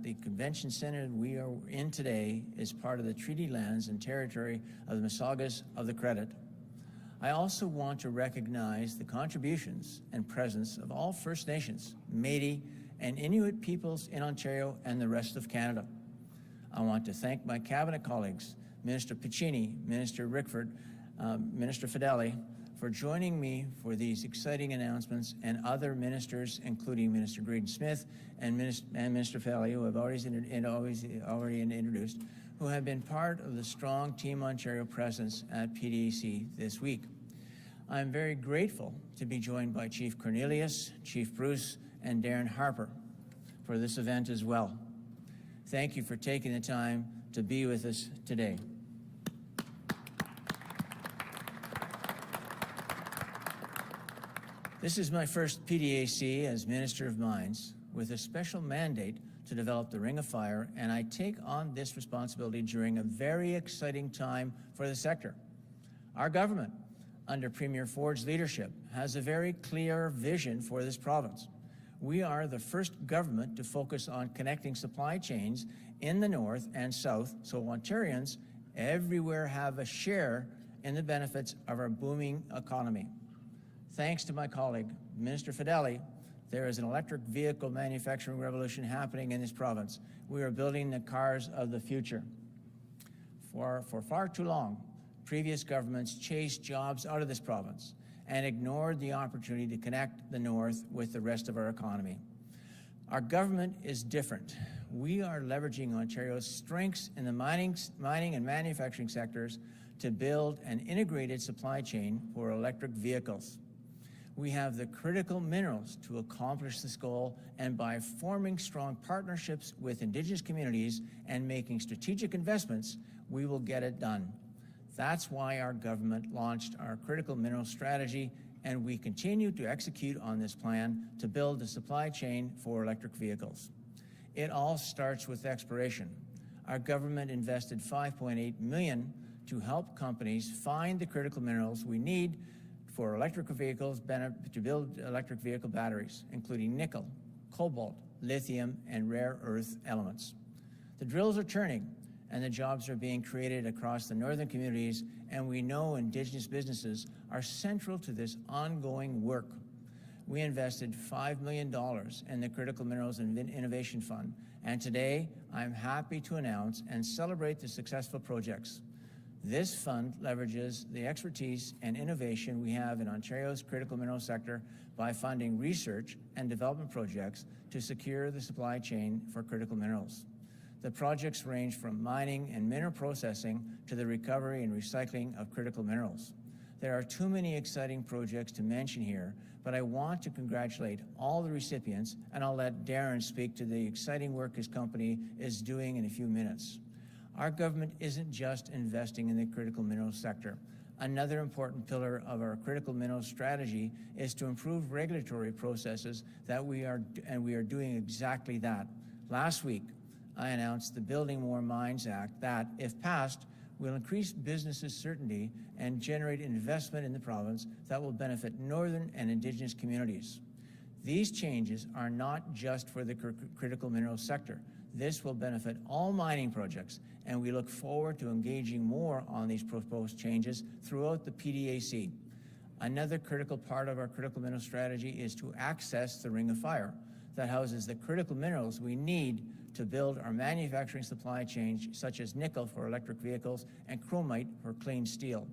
the convention center we are in today is part of the treaty lands and territory of the Mississaugas of the Credit. I also want to recognize the contributions and presence of all First Nations, Métis, and Inuit peoples in Ontario and the rest of Canada. I want to thank my cabinet colleagues, Minister Piccini, Minister Rickford, Minister Fedeli, for joining me for these exciting announcements, and other ministers, including Minister Graydon Smith and Minister Fedeli, who have already introduced, who have been part of the strong Team Ontario presence at PDAC this week. I am very grateful to be joined by Chief Cornelius, Chief Bruce, and Darren Harper for this event as well. Thank you for taking the time to be with us today. This is my first PDAC as Minister of Mines, with a special mandate to develop the Ring of Fire, and I take on this responsibility during a very exciting time for the sector. Our government, under Premier Ford's leadership, has a very clear vision for this province. We are the first government to focus on connecting supply chains in the north and south, so Ontarians everywhere have a share in the benefits of our booming economy. Thanks to my colleague, Minister Fedeli, there is an electric vehicle manufacturing revolution happening in this province. We are building the cars of the future. For far too long, previous governments chased jobs out of this province and ignored the opportunity to connect the north with the rest of our economy. Our government is different. We are leveraging Ontario's strengths in the mining and manufacturing sectors to build an integrated supply chain for electric vehicles. We have the critical minerals to accomplish this goal, and by forming strong partnerships with Indigenous communities and making strategic investments, we will get it done. That's why our government launched our critical mineral strategy, and we continue to execute on this plan to build a supply chain for electric vehicles. It all starts with exploration. Our government invested $5.8 million to help companies find the critical minerals we need for electric vehicles to build electric vehicle batteries, including nickel, cobalt, lithium, and rare earth elements. The drills are turning, and the jobs are being created across the northern communities, and we know Indigenous businesses are central to this ongoing work. We invested $5 million in the Critical Minerals and Innovation Fund, and today I'm happy to announce and celebrate the successful projects. This fund leverages the expertise and innovation we have in Ontario's critical mineral sector by funding research and development projects to secure the supply chain for critical minerals. The projects range from mining and mineral processing to the recovery and recycling of critical minerals. There are too many exciting projects to mention here, but I want to congratulate all the recipients, and I'll let Darren speak to the exciting work his company is doing in a few minutes. Our government isn't just investing in the critical minerals sector. Another important pillar of our critical minerals strategy is to improve regulatory processes and we are doing exactly that. Last week, I announced the Building More Mines Act that, if passed, will increase businesses' certainty and generate investment in the province that will benefit northern and Indigenous communities. These changes are not just for the critical minerals sector. This will benefit all mining projects, and we look forward to engaging more on these proposed changes throughout the PDAC. Another critical part of our critical mineral strategy is to access the Ring of Fire that houses the critical minerals we need to build our manufacturing supply chains, such as nickel for electric vehicles and chromite for clean steel.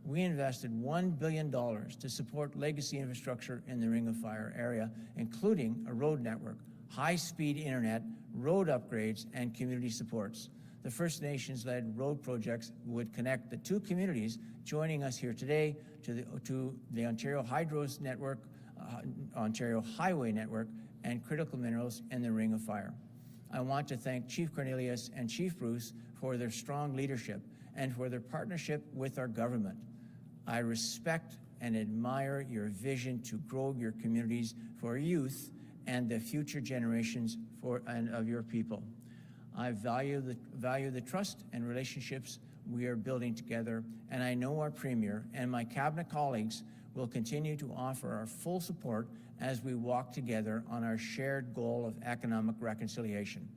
We invested $1 billion to support legacy infrastructure in the Ring of Fire area, including a road network, high-speed internet, road upgrades, and community supports. The First Nations-led road projects would connect the two communities joining us here today to the Ontario Hydros Network, Ontario Highway Network, and critical minerals in the Ring of Fire. I want to thank Chief Cornelius and Chief Bruce for their strong leadership and for their partnership with our government. I respect and admire your vision to grow your communities for youth and the future generations of your people. I value the trust and relationships we are building together, and I know our Premier and my Cabinet colleagues will continue to offer our full support as we walk together on our shared goal of economic reconciliation.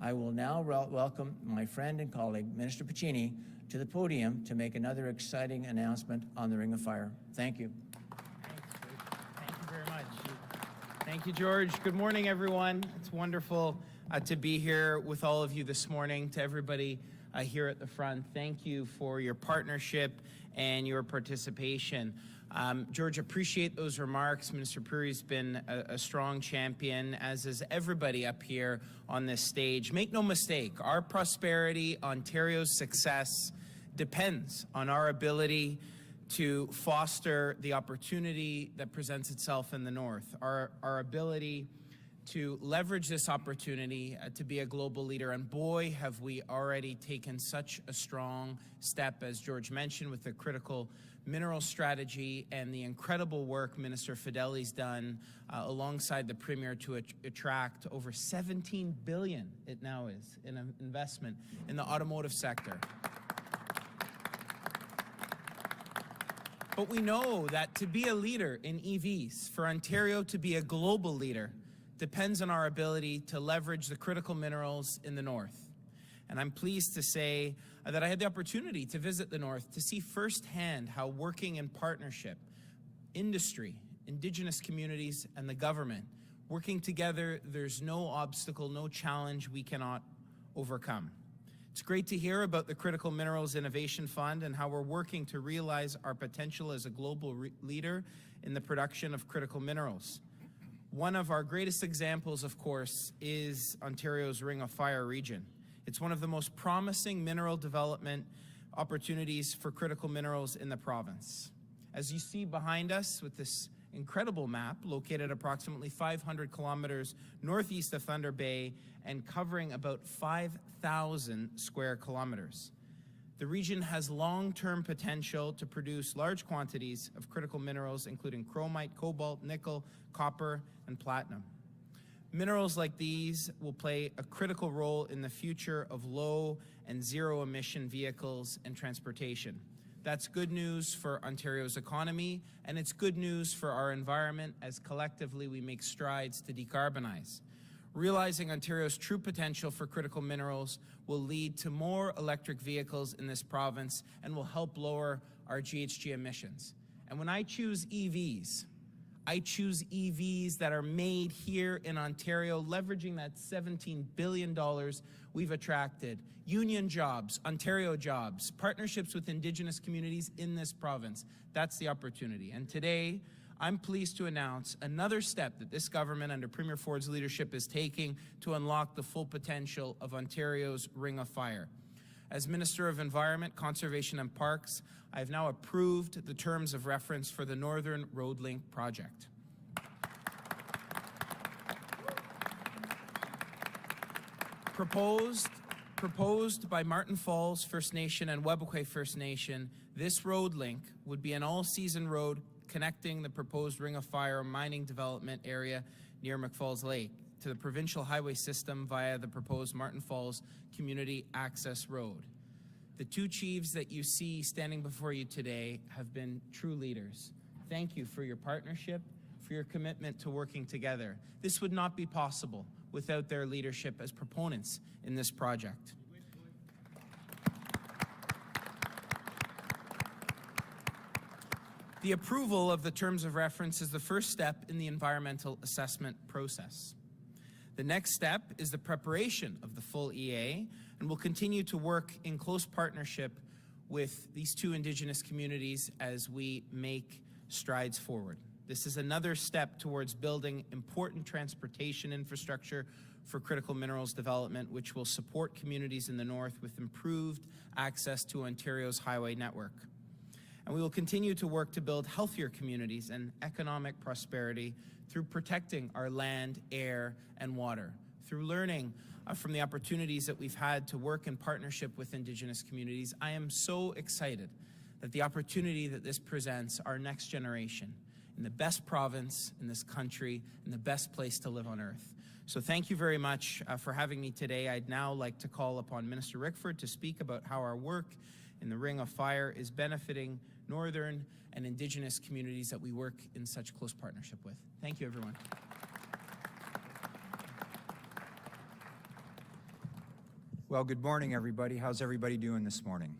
I will now welcome my friend and colleague, Minister Piccini, to the podium to make another exciting announcement on the Ring of Fire. Thank you. Thank you very much. Thank you, George. Good morning, everyone. It's wonderful to be here with all of you this morning. To everybody here at the front, thank you for your partnership and your participation. George, appreciate those remarks. Minister Pirie's been a strong champion, as is everybody up here on this stage. Make no mistake, our prosperity, Ontario's success, depends on our ability to foster the opportunity that presents itself in the North, our ability to leverage this opportunity to be a global leader. And boy, have we already taken such a strong step, as George mentioned, with the critical mineral strategy and the incredible work Minister Fedeli's done alongside the Premier to attract over $17 billion, it now is, in an investment in the automotive sector. But we know that to be a leader in EVs, for Ontario to be a global leader, depends on our ability to leverage the critical minerals in the North. And I'm pleased to say that I had the opportunity to visit the North to see firsthand how working in partnership, industry, Indigenous communities, and the government, working together, there's no obstacle, no challenge we cannot overcome. It's great to hear about the Critical Minerals Innovation Fund and how we're working to realize our potential as a global leader in the production of critical minerals. One of our greatest examples, of course, is Ontario's Ring of Fire region. It's one of the most promising mineral development opportunities for critical minerals in the province. As you see behind us with this incredible map, located approximately 500 kilometers northeast of Thunder Bay and covering about 5,000 square kilometers. The region has long-term potential to produce large quantities of critical minerals, including chromite, cobalt, nickel, copper, and platinum. Minerals like these will play a critical role in the future of low and zero emission vehicles and transportation. That's good news for Ontario's economy, and it's good news for our environment as collectively we make strides to decarbonize. Realizing Ontario's true potential for critical minerals will lead to more electric vehicles in this province and will help lower our GHG emissions. And when I choose EVs, I choose EVs that are made here in Ontario, leveraging that $17 billion we've attracted, union jobs, Ontario jobs, partnerships with Indigenous communities in this province. That's the opportunity. And today, I'm pleased to announce another step that this government under Premier Ford's leadership is taking to unlock the full potential of Ontario's Ring of Fire. As Minister of Environment, Conservation and Parks, I have now approved the terms of reference for the Northern Road Link project. Proposed by Martin Falls First Nation and Webequie First Nation, this road link would be an all-season road connecting the proposed Ring of Fire mining development area near McFalls Lake to the provincial highway system via the proposed Martin Falls Community Access Road. The two chiefs that you see standing before you today have been true leaders. Thank you for your partnership, for your commitment to working together. This would not be possible without their leadership as proponents in this project. The approval of the terms of reference is the first step in the environmental assessment process. The next step is the preparation of the full EA, and we'll continue to work in close partnership with these two Indigenous communities as we make strides forward. This is another step towards building important transportation infrastructure for critical minerals development, which will support communities in the North with improved access to Ontario's highway network. And we will continue to work to build healthier communities and economic prosperity through protecting our land, air, and water, through learning from the opportunities that we've had to work in partnership with Indigenous communities. I am so excited that the opportunity that this presents our next generation in the best province in this country, in the best place to live on earth. So thank you very much for having me today. I'd now like to call upon Minister Rickford to speak about how our work in the Ring of Fire is benefiting Northern and Indigenous communities that we work in such close partnership with. Thank you, everyone. Well, good morning, everybody. How's everybody doing this morning?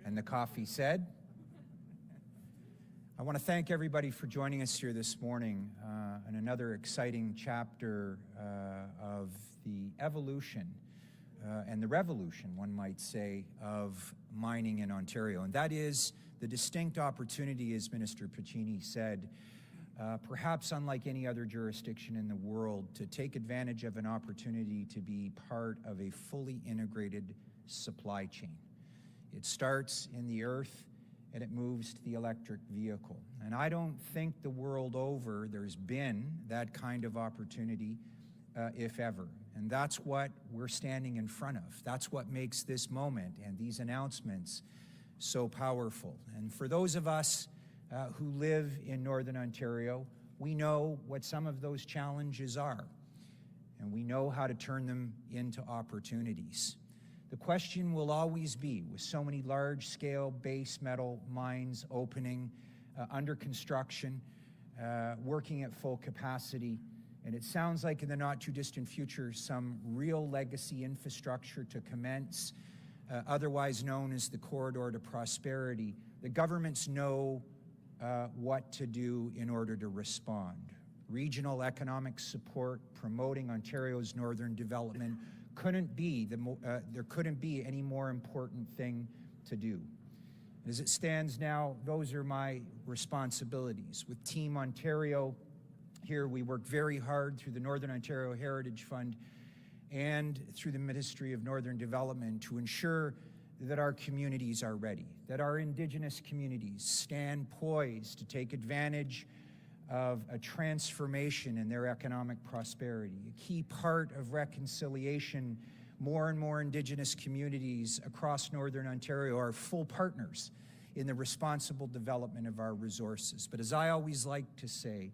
And the coffee said? I want to thank everybody for joining us here this morning in another exciting chapter of the evolution and the revolution, one might say, of mining in Ontario. And that is the distinct opportunity, as Minister Piccini said, perhaps unlike any other jurisdiction in the world, to take advantage of an opportunity to be part of a fully integrated supply chain. It starts in the earth and it moves to the electric vehicle. And I don't think the world over there's been that kind of opportunity, if ever. And that's what we're standing in front of. That's what makes this moment and these announcements so powerful. And for those of us who live in Northern Ontario, we know what some of those challenges are, and we know how to turn them into opportunities. The question will always be, with so many large-scale base metal mines opening, under construction, working at full capacity, and it sounds like in the not-too-distant future some real legacy infrastructure to commence, otherwise known as the Corridor to Prosperity. The governments know what to do in order to respond. Regional economic support, promoting Ontario's northern development, there couldn't be any more important thing to do. As it stands now, those are my responsibilities. With Team Ontario here, we work very hard through the Northern Ontario Heritage Fund and through the Ministry of Northern Development to ensure that our communities are ready, that our Indigenous communities stand poised to take advantage of a transformation in their economic prosperity. A key part of reconciliation, more and more Indigenous communities across Northern Ontario are full partners in the responsible development of our resources. But as I always like to say,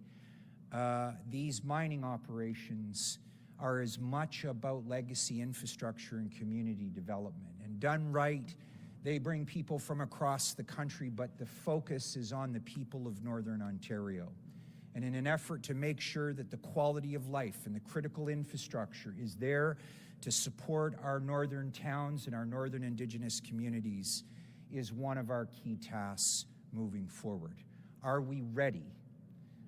these mining operations are as much about legacy infrastructure and community development. And done right, they bring people from across the country, but the focus is on the people of Northern Ontario. And in an effort to make sure that the quality of life and the critical infrastructure is there to support our northern towns and our northern Indigenous communities is one of our key tasks moving forward. Are we ready?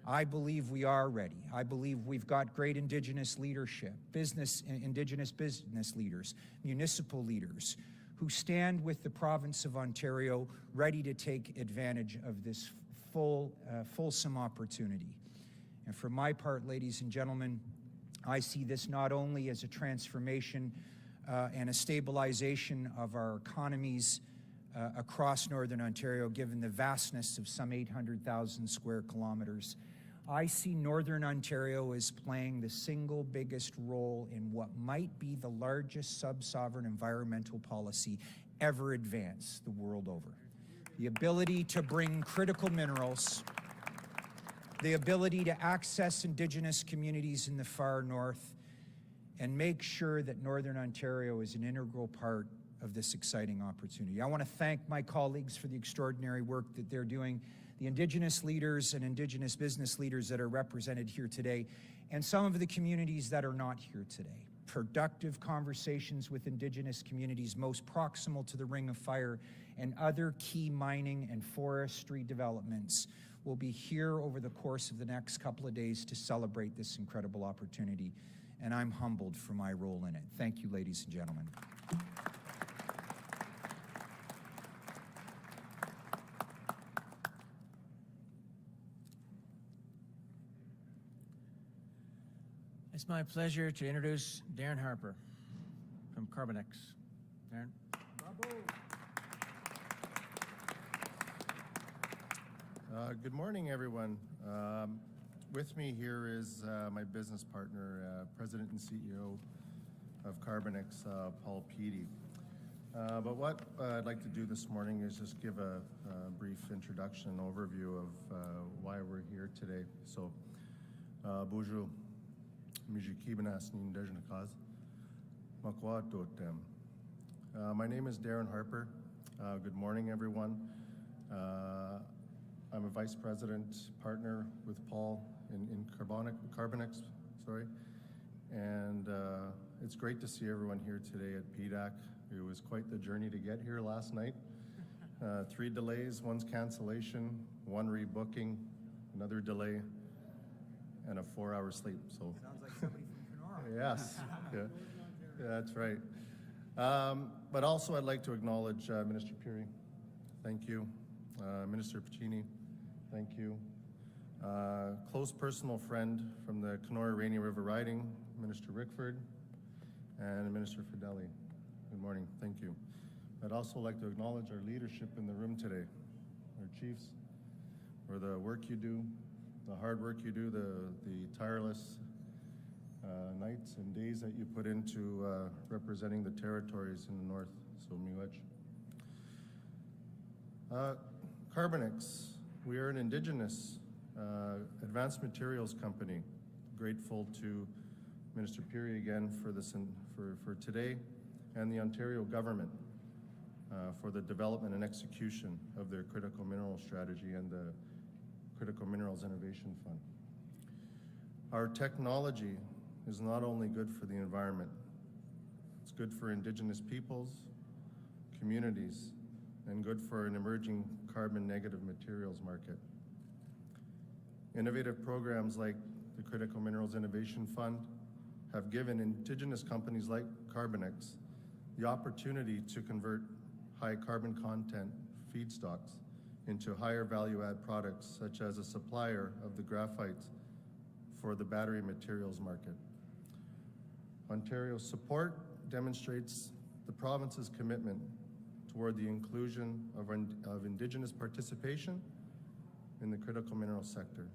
I believe we are ready. I believe we've got great Indigenous leadership, Indigenous business leaders, municipal leaders who stand with the province of Ontario ready to take advantage of this fulsome opportunity. And for my part, ladies and gentlemen, I see this not only as a transformation and a stabilization of our economies across Northern Ontario, given the vastness of some 800,000 square kilometers. I see Northern Ontario as playing the single biggest role in what might be the largest sub-sovereign environmental policy ever advanced the world over. The ability to bring critical minerals, the ability to access Indigenous communities in the far north, and make sure that Northern Ontario is an integral part of this exciting opportunity. I want to thank my colleagues for the extraordinary work that they're doing, the Indigenous leaders and Indigenous business leaders that are represented here today, and some of the communities that are not here today. Productive conversations with Indigenous communities most proximal to the Ring of Fire and other key mining and forestry developments will be here over the course of the next couple of days to celebrate this incredible opportunity, and I'm humbled for my role in it. Thank you, ladies and gentlemen. It's my pleasure to introduce Darren Harper from Carbonex. Darren. Good morning, everyone. With me here is my business partner, President and CEO of Carbonex, Paul Pirie. But what I'd like to do this morning is just give a brief introduction and overview of why we're here today. So, bonjour. My name is Darren Harper. Good morning, everyone. I'm a vice president partner with Paul in Carbonex, and It's great to see everyone here today at PDAC. It was quite the journey to get here last night. 3 delays, 1's cancellation, 1 rebooking, another delay, and a 4-hour sleep. So Sounds like somebody from Kenora. yes, yeah, that's right. But also I'd like to acknowledge Minister Pirie. Thank you. Minister Piccini, thank you. Close personal friend from the Kenora Rainy River Riding, Minister Rickford, and Minister Fideli. Good morning, thank you. I'd also like to acknowledge our leadership in the room today, our chiefs, for the work you do, the hard work you do, the tireless nights and days that you put into representing the territories in the north. So miigwech. Carbonix, we are an Indigenous advanced materials company. Grateful to Minister Pirie again for this for today, and the Ontario government for the development and execution of their critical mineral strategy and the Critical Minerals Innovation Fund. Our technology is not only good for the environment, it's good for Indigenous peoples, communities, and good for an emerging carbon negative materials market. Innovative programs like the Critical Minerals Innovation Fund have given Indigenous companies like Carbonix the opportunity to convert high carbon content feedstocks into higher value add products, such as a supplier of the graphites for the battery materials market. Ontario's support demonstrates the province's commitment toward the inclusion of Indigenous participation in the critical mineral sector.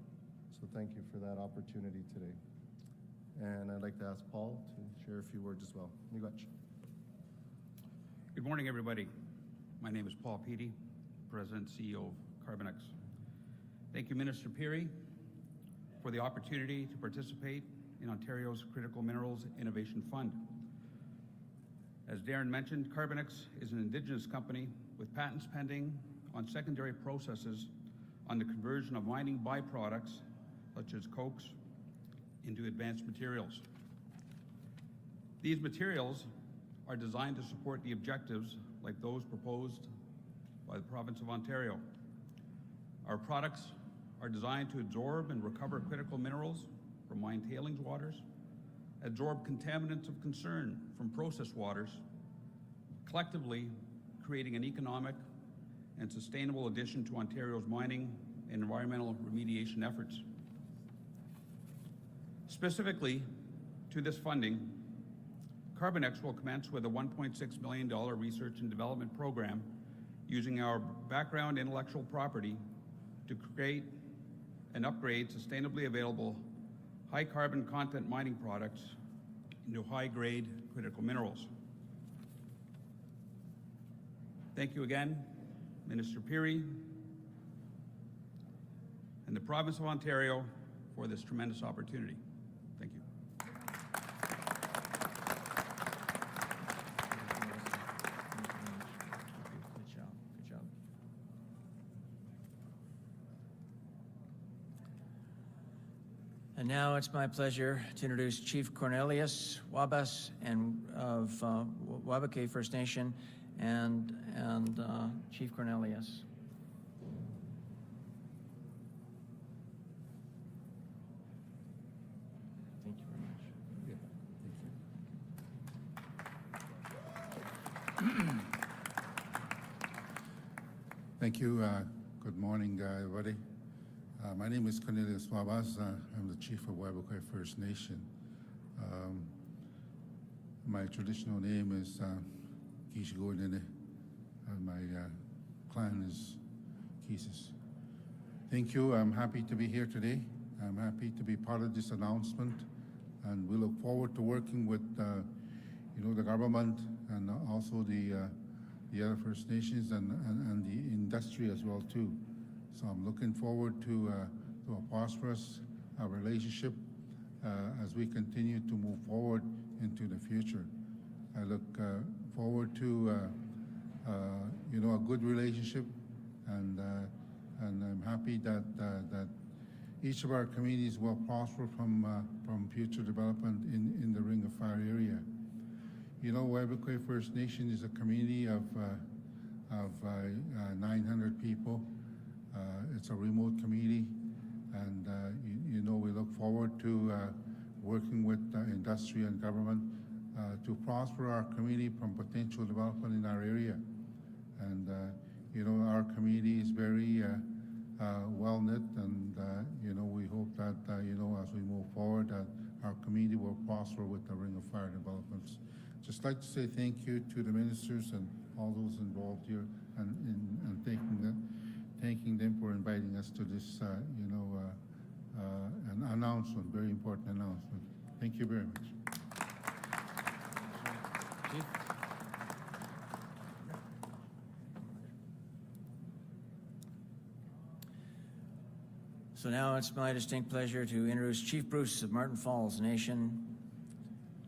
So thank you for that opportunity today. And I'd like to ask Paul to share a few words as well. Miigwech. Good morning, everybody. My name is Paul Pirie, President and CEO of Carbonix. Thank you, Minister Pirie, for the opportunity to participate in Ontario's Critical Minerals Innovation Fund. As Darren mentioned, Carbonix is an Indigenous company with patents pending on secondary processes on the conversion of mining byproducts, such as cokes, into advanced materials. These materials are designed to support the objectives like those proposed by the province of Ontario. Our products are designed to absorb and recover critical minerals from mine tailings waters, absorb contaminants of concern from process waters, collectively creating an economic and sustainable addition to Ontario's mining and environmental remediation efforts. Specifically to this funding, Carbonix will commence with a $1.6 million research and development program using our background intellectual property to create and upgrade sustainably available high carbon content mining products into high-grade critical minerals. Thank you again, Minister Pirie and the province of Ontario for this tremendous opportunity. Thank you. Good job. Good job. And now it's my pleasure to introduce Chief Cornelius Wabas and of Wabake First Nation and Chief Cornelius. Thank you very much. Thank you. Good morning, everybody. My name is Cornelius Wabas. I'm the Chief of Wabake First Nation. My traditional name is Kishigodene, and my clan is Kisis. Thank you. I'm happy to be here today. I'm happy to be part of this announcement, and we look forward to working with the government and also the other First Nations and the industry as well too. So I'm looking forward to a prosperous relationship as we continue to move forward into the future. I look forward to a good relationship, and I'm happy that each of our communities will prosper from future development in the Ring of Fire area. you know, Webequie First Nation is a community of 900 people. It's a remote community, and you know, we look forward to working with industry and government to prosper our community from potential development in our area. And you know, our community is very well knit, and you know, we hope that you know, as we move forward, our community will prosper with the Ring of Fire developments. Just like to say thank you to the ministers and all those involved here, and thanking them for inviting us to this, you know, an announcement, very important announcement. Thank you very much. Chief? So now it's my distinct pleasure to introduce Chief Bruce of Martin Falls Nation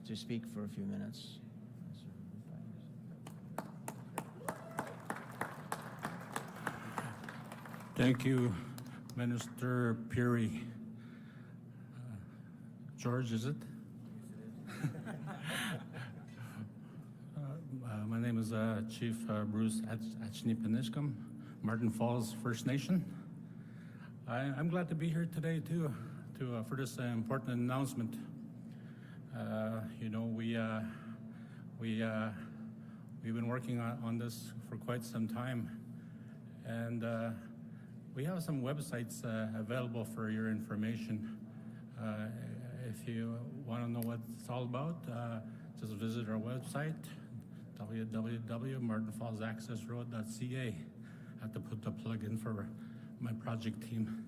to speak for a few minutes. Thank you, Minister Pirie. George, is it? My name is Chief Bruce Achnipanishkum, Martin Falls First Nation. I'm glad to be here today too, for this important announcement. You know, we've been working on this for quite some time, and we have some websites available for your information. If you want to know what it's all about, just visit our website, www.martinfallsaccessroad.ca. I have to put the plug in for my project team.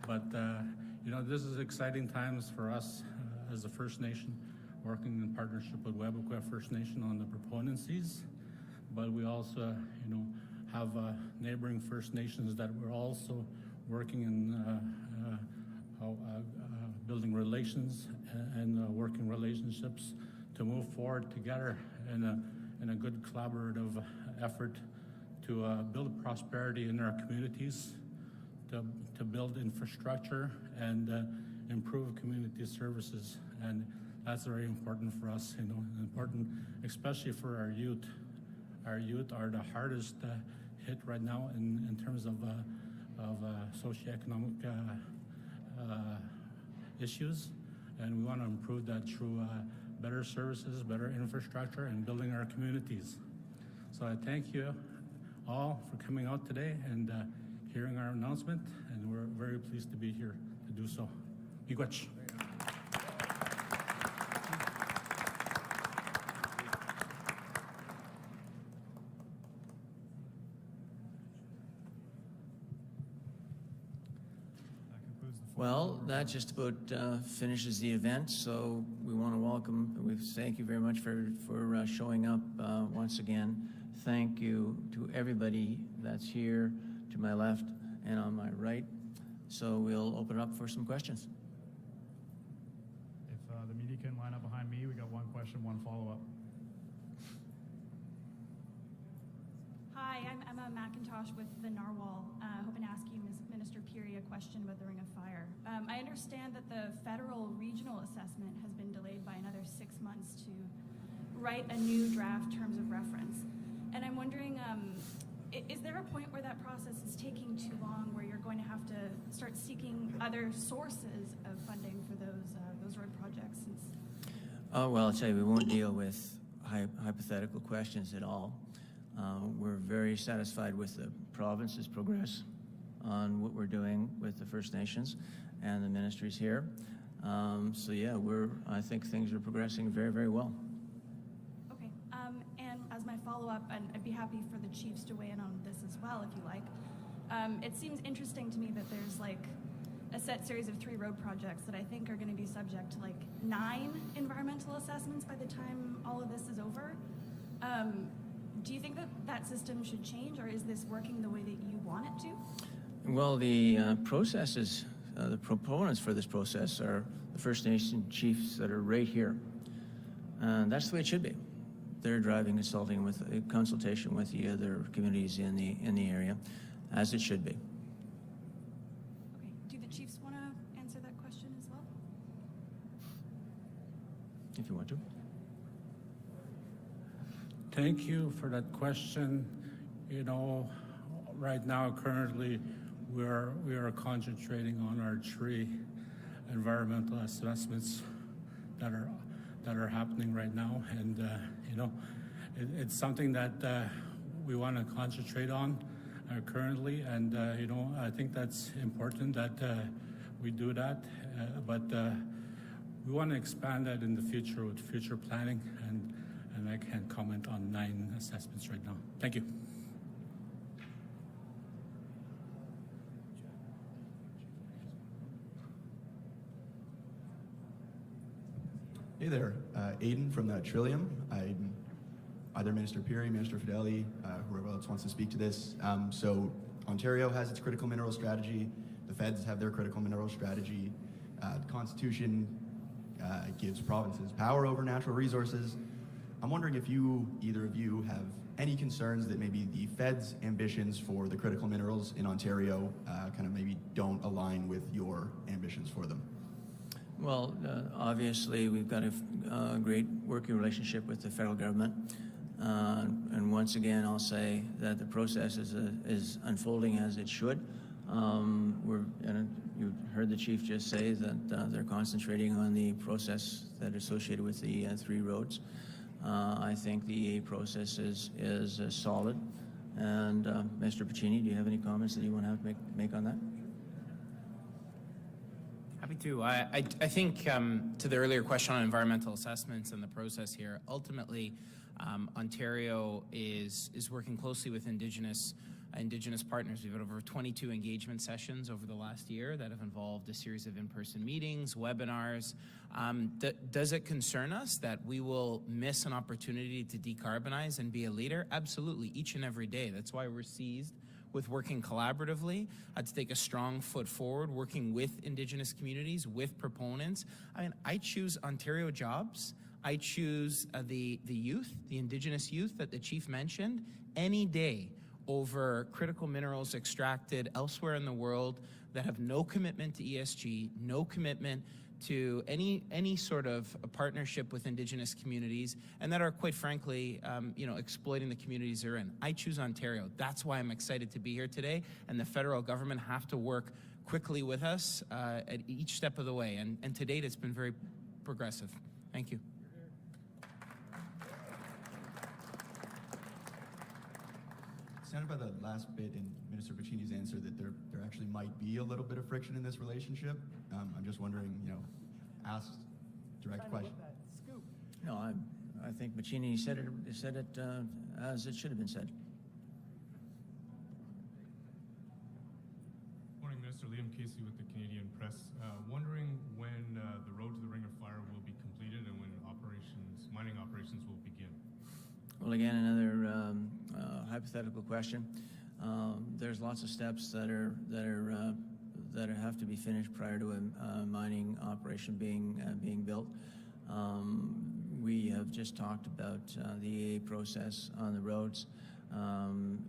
but you know, this is exciting times for us as a First Nation, working in partnership with Webequie First Nation on the proponencies. But we also, you know, have neighboring First Nations that we're also working in building relations and working relationships to move forward together in a good collaborative effort to build prosperity in our communities, to build infrastructure and improve community services. And that's very important for us, you know, important especially for our youth. Our youth are the hardest hit right now in terms of socioeconomic issues, and we want to improve that through better services, better infrastructure, and building our communities. So I thank you all for coming out today and hearing our announcement, and we're very pleased to be here to do so. Miigwech. Well, that just about finishes the event, so we want to thank you very much for showing up once again. Thank you to everybody that's here to my left and on my right. So we'll open up for some questions. If the media can line up behind me, we got one question, one follow-up. Hi, I'm Emma McIntosh with the Narwhal, hoping to ask you, Minister Pirie, a question about the Ring of Fire. I understand that the federal regional assessment has been delayed by another 6 months to write a new draft terms of reference. And I'm wondering, is there a point where that process is taking too long, where you're going to have to start seeking other sources of funding for those road projects? Oh, well, I'll tell you, we won't deal with hypothetical questions at all. We're very satisfied with the province's progress on what we're doing with the First Nations and the ministries here. So yeah, I think things are progressing very, very well. Okay, and as my follow-up, and I'd be happy for the chiefs to weigh in on this as well, if you like. It seems interesting to me that there's like a set series of 3 road projects that I think are going to be subject to like 9 environmental assessments by the time all of this is over. Do you think that system should change, or is this working the way that you want it to? Well, the processes, the proponents for this process are the First Nation chiefs that are right here. And that's the way it should be. They're driving consultation with the other communities in the area, as it should be. Okay. Do the chiefs want to if you want to. Thank you for that question. You know, right now, currently, we are concentrating on our 3 environmental assessments that are happening right now, and you know, it's something that we want to concentrate on currently, and you know, I think that's important that we do that, but we want to expand that in the future with future planning, and I can't comment on 9 assessments right now. Thank you. Hey there, Aiden from the Trillium. Either Minister Pirie, Minister Fideli, whoever else wants to speak to this. So Ontario has its critical mineral strategy. The feds have their critical mineral strategy. The Constitution gives provinces power over natural resources. I'm wondering if either of you have any concerns that maybe the feds' ambitions for the critical minerals in Ontario kind of maybe don't align with your ambitions for them. Well, obviously, we've got a great working relationship with the federal government. And once again, I'll say that the process is unfolding as it should. You heard the chief just say that they're concentrating on the process that is associated with the 3 roads. I think the EA process is solid. And Mr. Piccini, do you have any comments that you want to make on that? Happy to. I think to the earlier question on environmental assessments and the process here, ultimately, Ontario is working closely with Indigenous partners. We've had over 22 engagement sessions over the last year that have involved a series of in-person meetings, webinars. Does it concern us that we will miss an opportunity to decarbonize and be a leader? Absolutely, each and every day. That's why we're seized with working collaboratively to take a strong foot forward, working with Indigenous communities, with proponents. I mean, I choose Ontario jobs. I choose the youth, the Indigenous youth that the chief mentioned, any day over critical minerals extracted elsewhere in the world that have no commitment to ESG, no commitment to any sort of a partnership with Indigenous communities, and that are, quite frankly, exploiting the communities they're in. I choose Ontario. That's why I'm excited to be here today, and the federal government have to work quickly with us at each step of the way, and to date, it's been very progressive. Thank you. Sounded by the last bit in Minister Piccini's answer that there actually might be a little bit of friction in this relationship. I'm just wondering, ask direct question. No, I think Piccini said it as it should have been said. Morning, Minister. Liam Casey with the Canadian Press. Wondering when the road to the Ring of Fire will be completed and when mining operations will begin. Well, again, another hypothetical question. There's lots of steps that have to be finished prior to a mining operation being built. We have just talked about the EA process on the roads.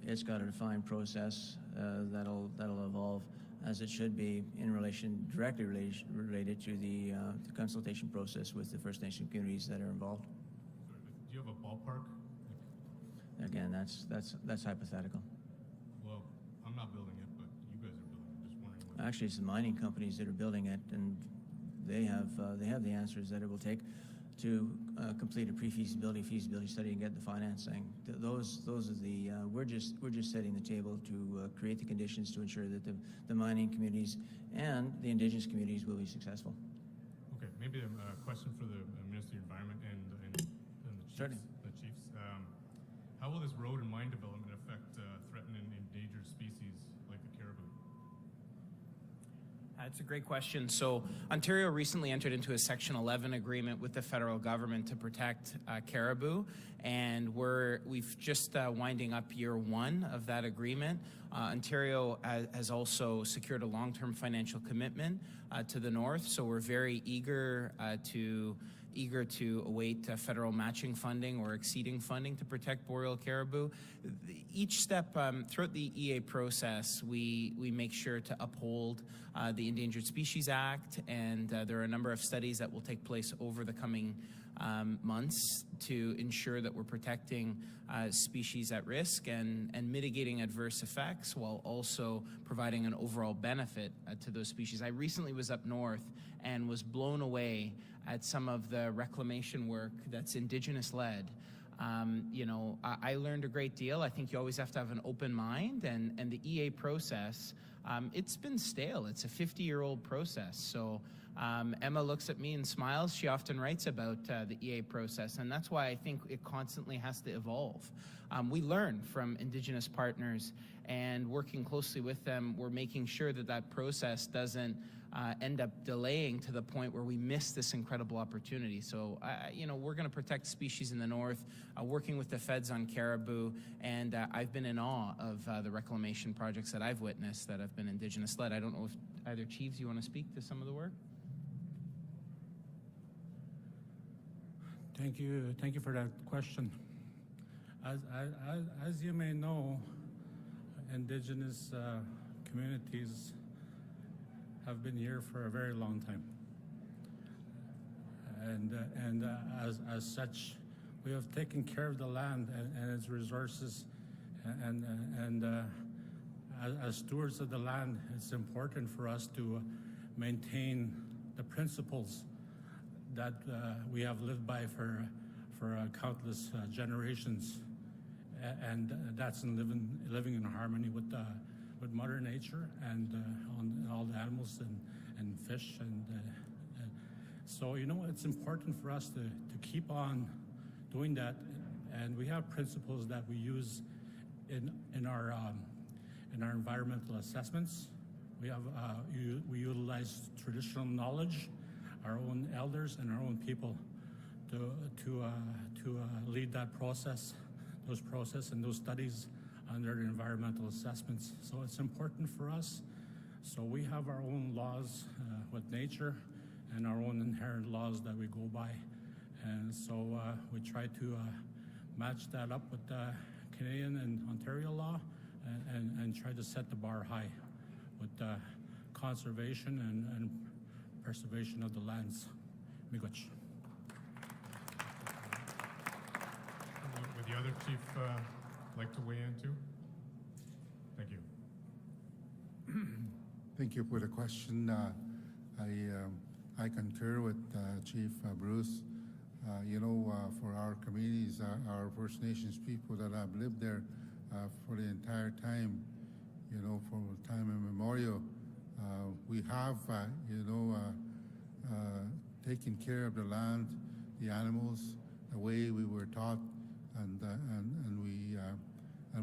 It's got a defined process that'll evolve as it should be directly related to the consultation process with the First Nation communities that are involved. Sorry, but do you have a ballpark? Again, that's hypothetical. Well, I'm not building it, but you guys are building it. Just wondering when. Actually, it's the mining companies that are building it, and they have the answers that it will take to complete a feasibility study and get the financing. Those are the we're just setting the table to create the conditions to ensure that the mining communities and the Indigenous communities will be successful. Okay, maybe a question for the Minister of the Environment and the chiefs. Certainly. How will this road and mine development affect threatened and endangered species like the caribou? That's a great question. So Ontario recently entered into a Section 11 agreement with the federal government to protect caribou, and we've just winding up year 1 of that agreement. Ontario has also secured a long-term financial commitment to the north, so we're very eager to await federal matching funding or exceeding funding to protect boreal caribou. Each step throughout the EA process, we make sure to uphold the Endangered Species Act, and there are a number of studies that will take place over the coming months to ensure that we're protecting species at risk and mitigating adverse effects while also providing an overall benefit to those species. I recently was up north and was blown away at some of the reclamation work that's Indigenous-led. I learned a great deal. I think you always have to have an open mind, and the EA process, it's been stale. It's a 50-year-old process. So Emma looks at me and smiles. She often writes about the EA process, and that's why I think it constantly has to evolve. We learn from Indigenous partners, and working closely with them, we're making sure that that process doesn't end up delaying to the point where we miss this incredible opportunity. So, we're going to protect species in the north, working with the feds on caribou, and I've been in awe of the reclamation projects that I've witnessed that have been Indigenous-led. I don't know if either chiefs, you want to speak to some of the work? Thank you for that question. As you may know, Indigenous communities have been here for a very long time, and as such, we have taken care of the land and its resources, and as stewards of the land, it's important for us to maintain the principles that we have lived by for countless generations, and that's in living in harmony with Mother Nature and on all the animals and fish, and so it's important for us to keep on doing that, and we have principles that we use in our environmental assessments. We utilize traditional knowledge, our own elders and our own people to lead that process, and those studies under the environmental assessments. So it's important for us. So we have our own laws with nature and our own inherent laws that we go by. And so we try to match that up with Canadian and Ontario law and try to set the bar high with conservation and preservation of the lands. Miigwech. Would the other chief like to weigh in too? Thank you. Thank you for the question. I concur with Chief Bruce. For our communities, our First Nations people that have lived there for the entire time, from time immemorial, we have, taken care of the land, the animals, the way we were taught, and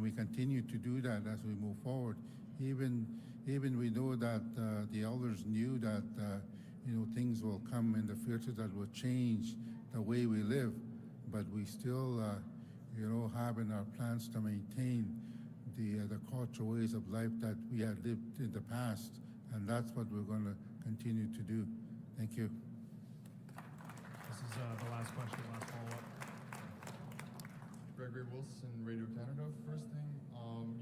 we continue to do that as we move forward. Even we know that the elders knew that things will come in the future that will change the way we live, but we still have in our plans to maintain the cultural ways of life that we had lived in the past, and that's what we're going to continue to do. Thank you. This is the last question, last follow-up. Gregory Wilson, Radio Canada. First thing,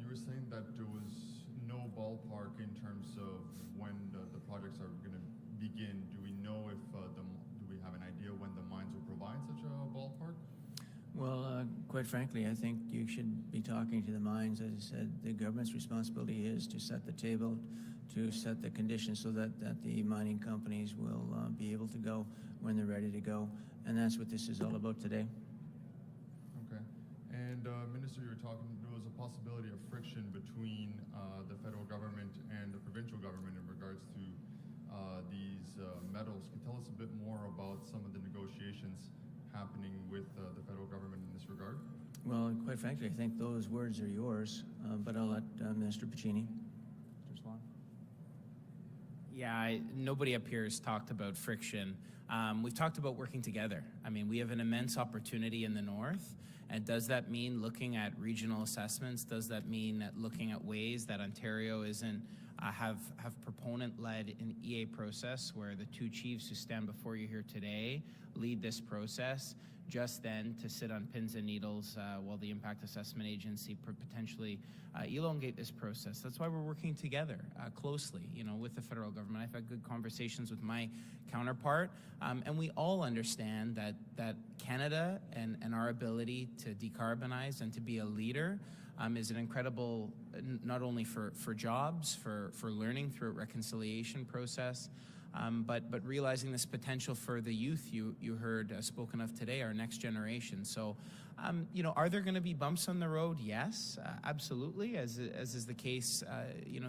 you were saying that there was no ballpark in terms of when the projects are going to begin. Do we know if do we have an idea when the mines will provide such a ballpark? Well, quite frankly, I think you should be talking to the mines. As I said, the government's responsibility is to set the table, to set the conditions so that the mining companies will be able to go when they're ready to go. And that's what this is all about today. Okay. And Minister, you were talking, there was a possibility of friction between the federal government and the provincial government in regards to these metals. Can you tell us a bit more about some of the negotiations happening with the federal government in this regard? Well, quite frankly, I think those words are yours, but I'll let Minister Piccini. Mr. Swan. Yeah, nobody up here has talked about friction. We've talked about working together. I mean, we have an immense opportunity in the north, and does that mean looking at regional assessments? Does that mean looking at ways that Ontario isn't have proponent-led an EA process where the two chiefs who stand before you here today lead this process, just then to sit on pins and needles while the Impact Assessment Agency potentially elongate this process. That's why we're working together closely, with the federal government. I've had good conversations with my counterpart, and we all understand that Canada and our ability to decarbonize and to be a leader is an incredible, not only for jobs, for learning through a reconciliation process, but realizing this potential for the youth you heard spoken of today, our next generation. So, are there going to be bumps on the road? Yes, absolutely, as is the case,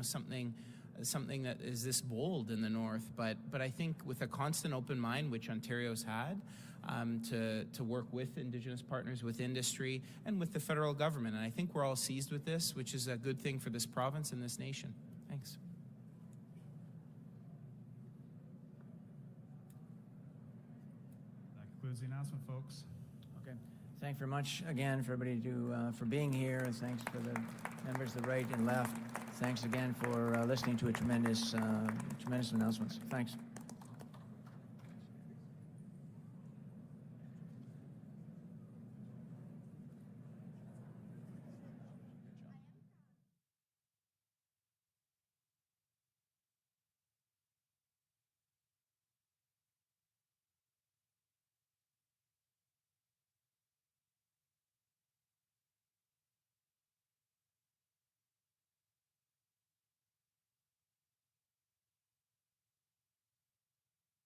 something that is this bold in the North. But I think with a constant open mind, which Ontario's had, to work with Indigenous partners, with industry, and with the federal government. And I think we're all seized with this, which is a good thing for this province and this nation. Thanks. That concludes the announcement, folks. Okay. Thank you very much again for everybody for being here, and thanks for the members to the right and left. Thanks again for listening to a tremendous announcements. Thanks.